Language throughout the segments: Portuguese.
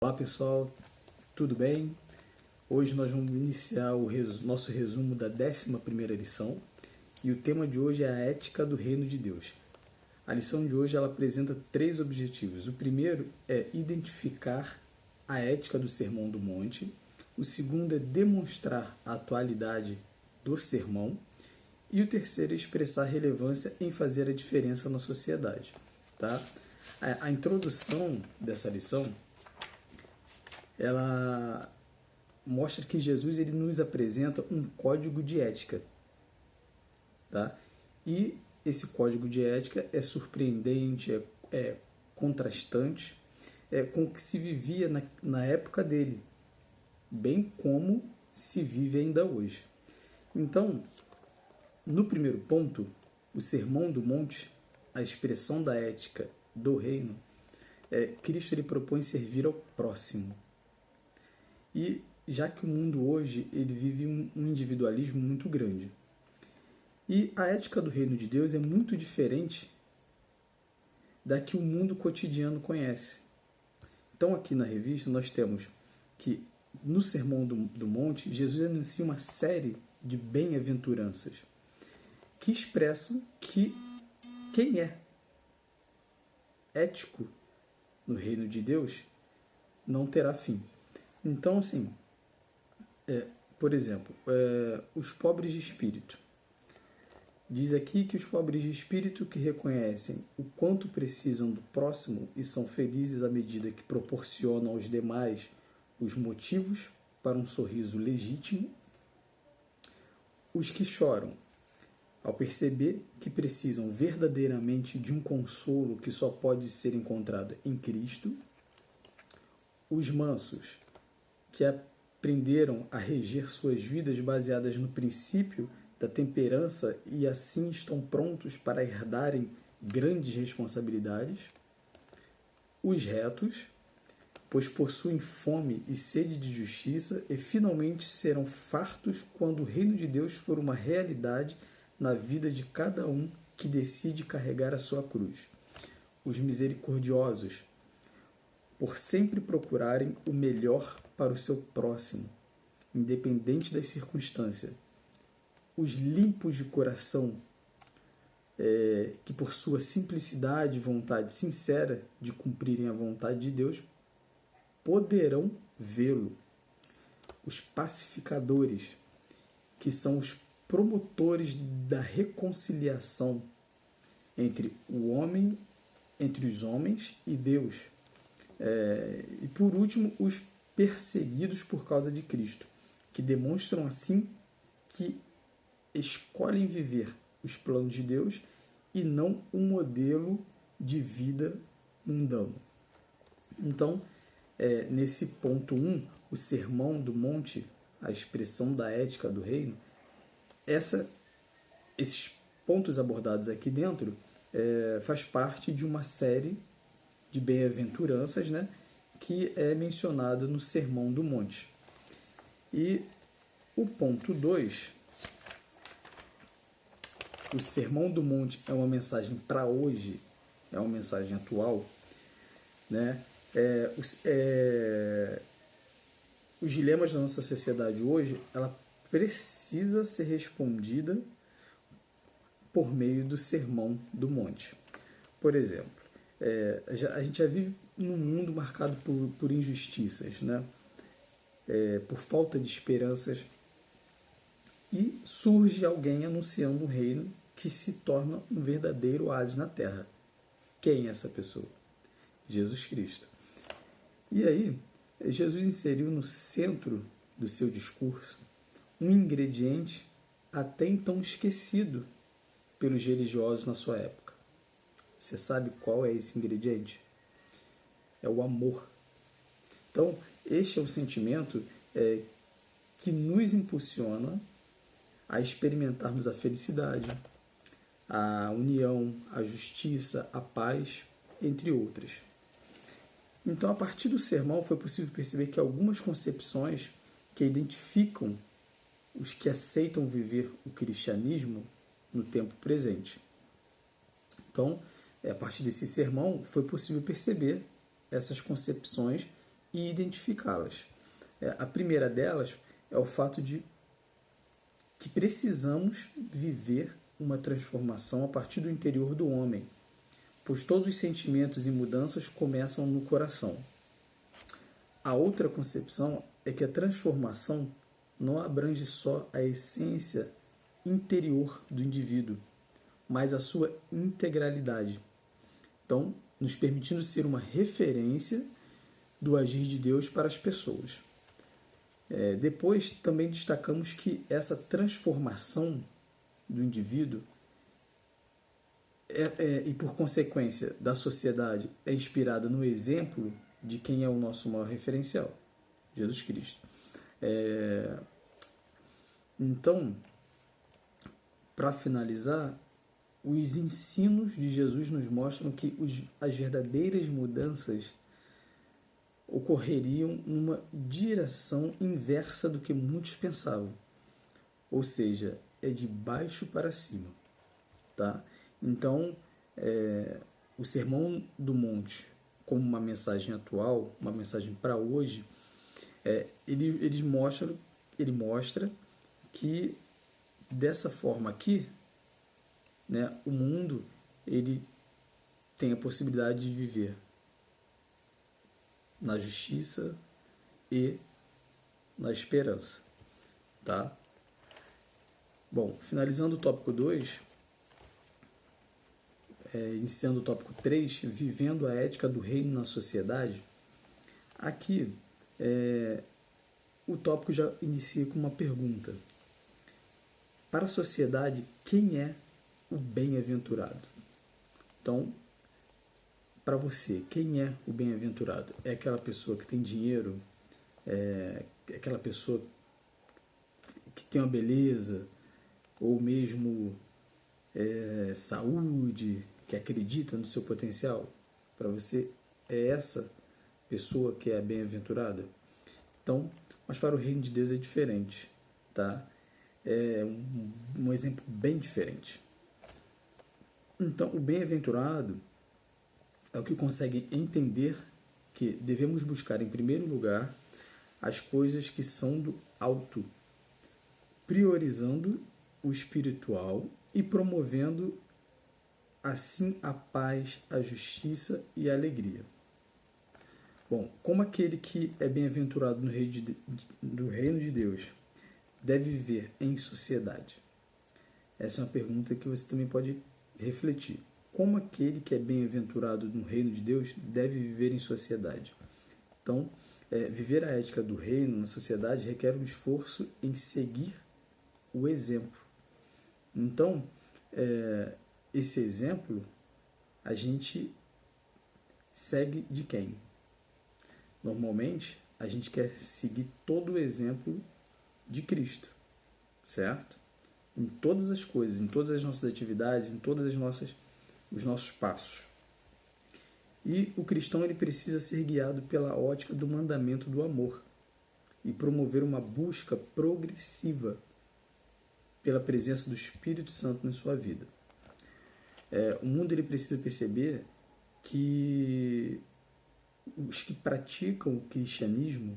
Olá pessoal, tudo bem? Hoje nós vamos iniciar o nosso resumo da 11ª lição e o tema de hoje é a ética do reino de Deus. A lição de hoje ela apresenta 3 objetivos. O primeiro é identificar a ética do Sermão do Monte. O segundo é demonstrar a atualidade do sermão. E o terceiro é expressar relevância em fazer a diferença na sociedade. Tá? A introdução dessa lição ela mostra que Jesus ele nos apresenta um código de ética. Tá? E esse código de ética é surpreendente, é contrastante com o que se vivia na época dele, bem como se vive ainda hoje. Então, no primeiro ponto, o Sermão do Monte, a expressão da ética do reino, Cristo ele propõe servir ao próximo. E já que o mundo hoje ele vive um individualismo muito grande. E a ética do reino de Deus é muito diferente da que o mundo cotidiano conhece. Então aqui na revista nós temos que no Sermão do Monte, Jesus anuncia uma série de bem-aventuranças que expressam que quem é ético no reino de Deus não terá fim. Então, assim, por exemplo, os pobres de espírito. Diz aqui que os pobres de espírito que reconhecem o quanto precisam do próximo e são felizes à medida que proporcionam aos demais os motivos para um sorriso legítimo. Os que choram ao perceber que precisam verdadeiramente de um consolo que só pode ser encontrado em Cristo. Os mansos, que aprenderam a reger suas vidas baseadas no princípio da temperança e assim estão prontos para herdarem grandes responsabilidades. Os retos, pois possuem fome e sede de justiça e finalmente serão fartos quando o reino de Deus for uma realidade na vida de cada um que decide carregar a sua cruz. Os misericordiosos, por sempre procurarem o melhor para o seu próximo, independente das circunstâncias. Os limpos de coração, que por sua simplicidade e vontade sincera de cumprirem a vontade de Deus, poderão vê-lo. Os pacificadores, que são os promotores da reconciliação entre os homens e Deus. E por último, os perseguidos por causa de Cristo, que demonstram assim que escolhem viver os planos de Deus e não um modelo de vida mundano. Então, nesse ponto 1, o Sermão do Monte, a expressão da ética do reino, esses pontos abordados aqui dentro faz parte de uma série de bem-aventuranças, né, que é mencionada no Sermão do Monte. E o ponto 2, o Sermão do Monte é uma mensagem para hoje, é uma mensagem atual, né? Os dilemas da nossa sociedade hoje, ela precisa ser respondida por meio do Sermão do Monte. Por exemplo, a gente já vive num mundo marcado por injustiças, né? Por falta de esperanças, e surge alguém anunciando um reino que se torna um verdadeiro oásis na Terra. Quem é essa pessoa? Jesus Cristo. E aí, Jesus inseriu no centro do seu discurso um ingrediente até então esquecido pelos religiosos na sua época. Você sabe qual é esse ingrediente? É o amor. Então, este é o sentimento que nos impulsiona a experimentarmos a felicidade, a união, a justiça, a paz, entre outras. Então, a partir do sermão, foi possível perceber que algumas concepções que identificam os que aceitam viver o cristianismo no tempo presente. Então, a partir desse sermão, foi possível perceber essas concepções e identificá-las. A primeira delas é o fato de que precisamos viver uma transformação a partir do interior do homem, pois todos os sentimentos e mudanças começam no coração. A outra concepção é que a transformação não abrange só a essência interior do indivíduo, mas a sua integralidade. Então, nos permitindo ser uma referência do agir de Deus para as pessoas. Depois, também destacamos que essa transformação do indivíduo e, por consequência, da sociedade, é inspirada no exemplo de quem é o nosso maior referencial, Jesus Cristo. Então, para finalizar, os ensinos de Jesus nos mostram que as verdadeiras mudanças ocorreriam numa direção inversa do que muitos pensavam. Ou seja, é de baixo para cima. Tá? Então, o Sermão do Monte, como uma mensagem atual, uma mensagem para hoje, ele mostra que dessa forma aqui, né, o mundo ele tem a possibilidade de viver na justiça e na esperança. Tá? Bom, finalizando o tópico 2, iniciando o tópico 3, vivendo a ética do reino na sociedade, aqui o tópico já inicia com uma pergunta. Para a sociedade, quem é o bem-aventurado? Então, para você, quem é o bem-aventurado? É aquela pessoa que tem dinheiro? É aquela pessoa que tem uma beleza? Ou mesmo saúde, que acredita no seu potencial? Para você, é essa pessoa que é bem-aventurada? Então, mas para o reino de Deus é diferente, tá? É um exemplo bem diferente. Então, o bem-aventurado é o que consegue entender que devemos buscar, em primeiro lugar, as coisas que são do alto, priorizando o espiritual e promovendo, assim, a paz, a justiça e a alegria. Bom, como aquele que é bem-aventurado do reino de Deus deve viver em sociedade? Essa é uma pergunta que você também pode refletir. Como aquele que é bem-aventurado no reino de Deus deve viver em sociedade? Então, viver a ética do reino na sociedade requer um esforço em seguir o exemplo. Então, esse exemplo a gente segue de quem? Normalmente, a gente quer seguir todo o exemplo de Cristo, certo? Em todas as coisas, em todas as nossas atividades, em todas os nossos passos. E o cristão ele precisa ser guiado pela ótica do mandamento do amor e promover uma busca progressiva pela presença do Espírito Santo na sua vida. O mundo ele precisa perceber que os que praticam o cristianismo,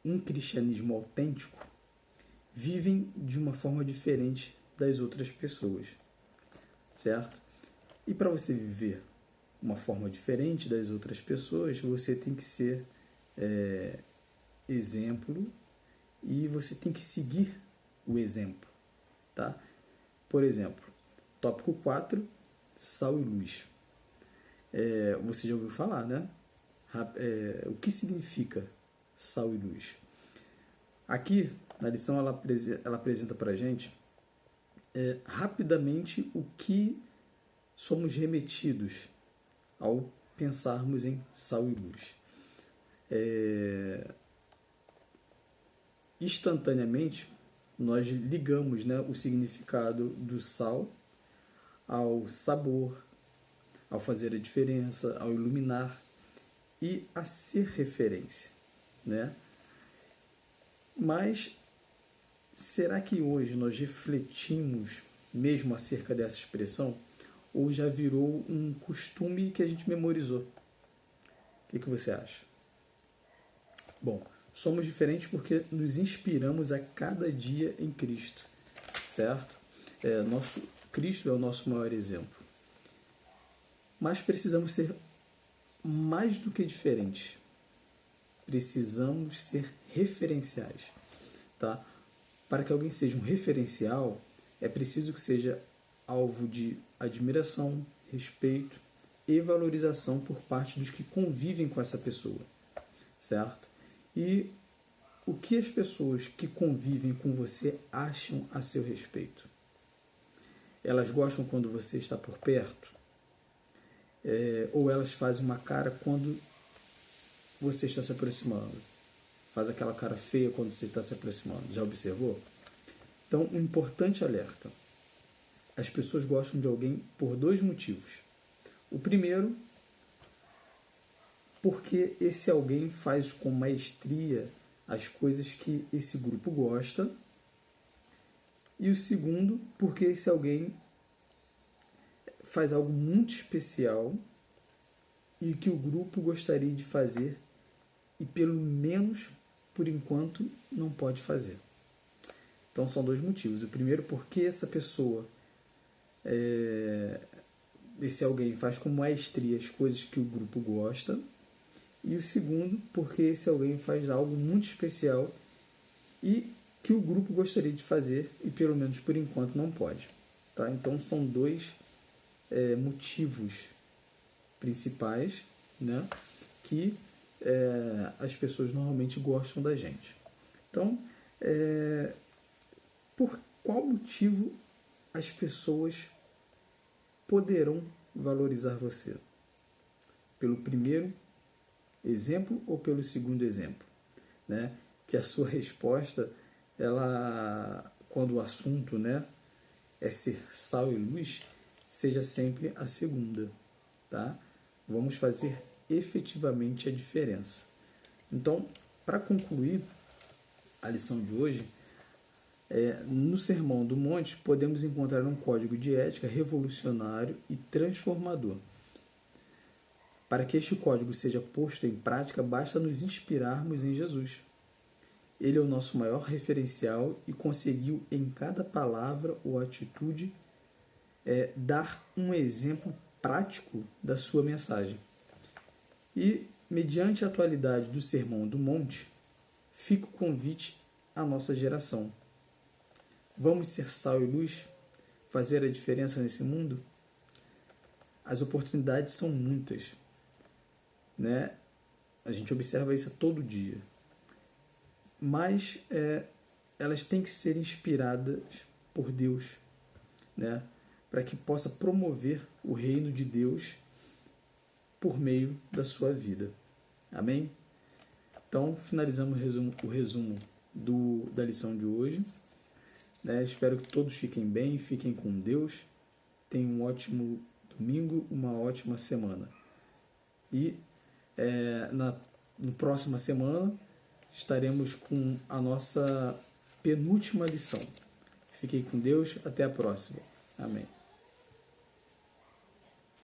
um cristianismo autêntico, vivem de uma forma diferente das outras pessoas, certo? E para você viver uma forma diferente das outras pessoas, você tem que ser exemplo e você tem que seguir o exemplo, tá? Por exemplo, tópico 4, sal e luz. Você já ouviu falar, né? O que significa sal e luz? Aqui, na lição, ela apresenta para a gente rapidamente o que somos remetidos ao pensarmos em sal e luz. Instantaneamente, nós ligamos, né, o significado do sal ao sabor, ao fazer a diferença, ao iluminar e a ser referência, né? Mas será que hoje nós refletimos mesmo acerca dessa expressão? Ou já virou um costume que a gente memorizou? O que você acha? Bom, somos diferentes porque nos inspiramos a cada dia em Cristo, certo? Cristo é o nosso maior exemplo. Mas precisamos ser mais do que diferentes. Precisamos ser referenciais, tá? Para que alguém seja um referencial, é preciso que seja alvo de admiração, respeito e valorização por parte dos que convivem com essa pessoa, certo? E o que as pessoas que convivem com você acham a seu respeito? Elas gostam quando você está por perto? Ou elas fazem uma cara quando você está se aproximando? Faz aquela cara feia quando você está se aproximando. Já observou? Então, um importante alerta. As pessoas gostam de alguém por dois motivos. O primeiro, porque esse alguém faz com maestria as coisas que esse grupo gosta. E o segundo, porque esse alguém faz algo muito especial e que o grupo gostaria de fazer e pelo menos por enquanto não pode fazer. Então são dois motivos. O primeiro, porque essa pessoa, esse alguém faz com maestria as coisas que o grupo gosta. E o segundo, porque esse alguém faz algo muito especial e que o grupo gostaria de fazer e pelo menos por enquanto não pode. Tá? Então são dois motivos principais, né, que as pessoas normalmente gostam da gente. Então, por qual motivo as pessoas poderão valorizar você? Pelo primeiro exemplo ou pelo segundo exemplo? Né? Que a sua resposta, quando o assunto, né, é ser sal e luz, seja sempre a segunda. Tá? Vamos fazer efetivamente a diferença. Então, para concluir a lição de hoje, no Sermão do Monte podemos encontrar um código de ética revolucionário e transformador. Para que este código seja posto em prática, basta nos inspirarmos em Jesus. Ele é o nosso maior referencial e conseguiu em cada palavra ou atitude dar um exemplo prático da sua mensagem. E, mediante a atualidade do Sermão do Monte, fica o convite à nossa geração. Vamos ser sal e luz? Fazer a diferença nesse mundo? As oportunidades são muitas, né? A gente observa isso todo dia. Mas elas têm que ser inspiradas por Deus, né? Para que possa promover o reino de Deus por meio da sua vida. Amém? Então, finalizamos o resumo da lição de hoje. Espero que todos fiquem bem, fiquem com Deus. Tenham um ótimo domingo, uma ótima semana. E na próxima semana estaremos com a nossa penúltima lição. Fiquem com Deus, até a próxima. Amém.